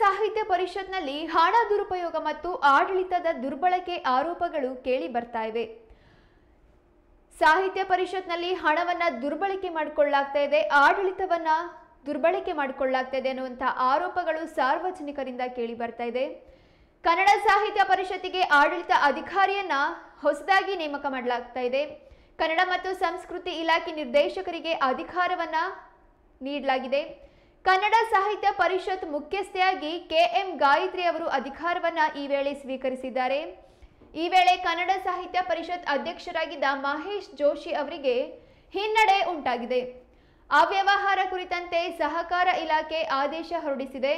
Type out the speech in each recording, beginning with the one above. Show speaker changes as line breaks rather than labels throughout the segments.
ಸಾಹಿತ್ಯ ಪರಿಷತ್ನಲ್ಲಿ ಹಣ ದುರುಪಯೋಗ ಮತ್ತು ಆಡಳಿತದ ದುರ್ಬಳಕೆ ಆರೋಪಗಳು ಕೇಳಿ ಬರ್ತಾ ಇವೆ. ಸಾಹಿತ್ಯ ಪರಿಷತ್ನಲ್ಲಿ ಹಣವನ್ನ ದುರ್ಬಳಕೆ ಮಾಡಿಕೊಳ್ಳಲಾಗ್ತಾ ಇದೆ, ಆಡಳಿತವನ್ನ ದುರ್ಬಳಕೆ ಮಾಡಿಕೊಳ್ಳಲಾಗ್ತಾ ಇದೆ ಅನ್ನುವಂತಹ ಆರೋಪಗಳು ಸಾರ್ವಜನಿಕರಿಂದ ಕೇಳಿ ಬರ್ತಾ ಇದೆ. ಕನ್ನಡ ಸಾಹಿತ್ಯ ಪರಿಷತ್ತಿಗೆ ಆಡಳಿತ ಅಧಿಕಾರಿಯನ್ನ ಹೊಸದಾಗಿ ನೇಮಕ ಮಾಡಲಾಗ್ತಾ ಇದೆ. ಕನ್ನಡ ಮತ್ತು ಸಂಸ್ಕೃತಿ ಇಲಾಖೆ ನಿರ್ದೇಶಕರಿಗೆ ಅಧಿಕಾರವನ್ನ ನೀಡಲಾಗಿದೆ. ಕನ್ನಡ ಸಾಹಿತ್ಯ ಪರಿಷತ್ ಮುಖ್ಯಸ್ಥೆಯಾಗಿ KM ಗಾಯತ್ರಿ ಅವರು ಅಧಿಕಾರವನ್ನ ಈ ವೇಳೆ ಸ್ವೀಕರಿಸಿದ್ದಾರೆ. ಈ ವೇಳೆ ಕನ್ನಡ ಸಾಹಿತ್ಯ ಪರಿಷತ್ ಅಧ್ಯಕ್ಷರಾಗಿದ್ದ ಮಹೇಶ್ ಜೋಶಿ ಅವರಿಗೆ ಹಿನ್ನಡೆ ಉಂಟಾಗಿದೆ. ಅವ್ಯವಹಾರ ಕುರಿತಂತೆ ಸಹಕಾರ ಇಲಾಖೆ ಆದೇಶ ಹೊರಡಿಸಿದೆ.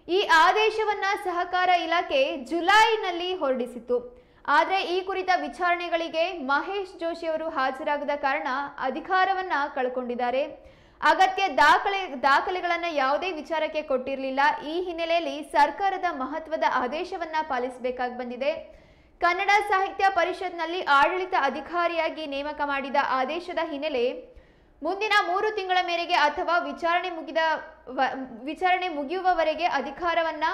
ಈ ಆದೇಶವನ್ನ ಸಹಕಾರ ಇಲಾಖೆ ಜುಲೈನಲ್ಲಿ ಹೊರಡಿಸಿತ್ತು. ಆದರೆ ಈ ಕುರಿತ ವಿಚಾರಣೆಗಳಿಗೆ ಮಹೇಶ್ ಜೋಶಿ ಅವರು ಹಾಜರಾಗದ ಕಾರಣ ಅಧಿಕಾರವನ್ನ ಕಳ್ಕೊಂಡಿದ್ದಾರೆ. ಅಗತ್ಯ ದಾಖಲೆಗಳನ್ನ ಯಾವುದೇ ವಿಚಾರಕ್ಕೆ ಕೊಟ್ಟಿರಲಿಲ್ಲ. ಈ ಹಿನ್ನೆಲೆಯಲ್ಲಿ ಸರ್ಕಾರದ ಮಹತ್ವದ ಆದೇಶವನ್ನ ಪಾಲಿಸಬೇಕಾಗಿ ಬಂದಿದೆ. ಕನ್ನಡ ಸಾಹಿತ್ಯ ಪರಿಷತ್ನಲ್ಲಿ ಆಡಳಿತ ಅಧಿಕಾರಿಯಾಗಿ ನೇಮಕ ಮಾಡಿದ ಆದೇಶದ ಹಿನ್ನೆಲೆ ಮುಂದಿನ 3 ತಿಂಗಳ ಮೇರೆಗೆ ಅಥವಾ ವಿಚಾರಣೆ ಮುಗಿಯುವವರೆಗೆ ಅಧಿಕಾರವನ್ನ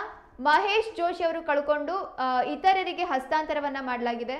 ಮಹೇಶ್ ಜೋಶಿ ಅವರು ಕಳ್ಕೊಂಡು ಇತರರಿಗೆ ಹಸ್ತಾಂತರವನ್ನ ಮಾಡಲಾಗಿದೆ.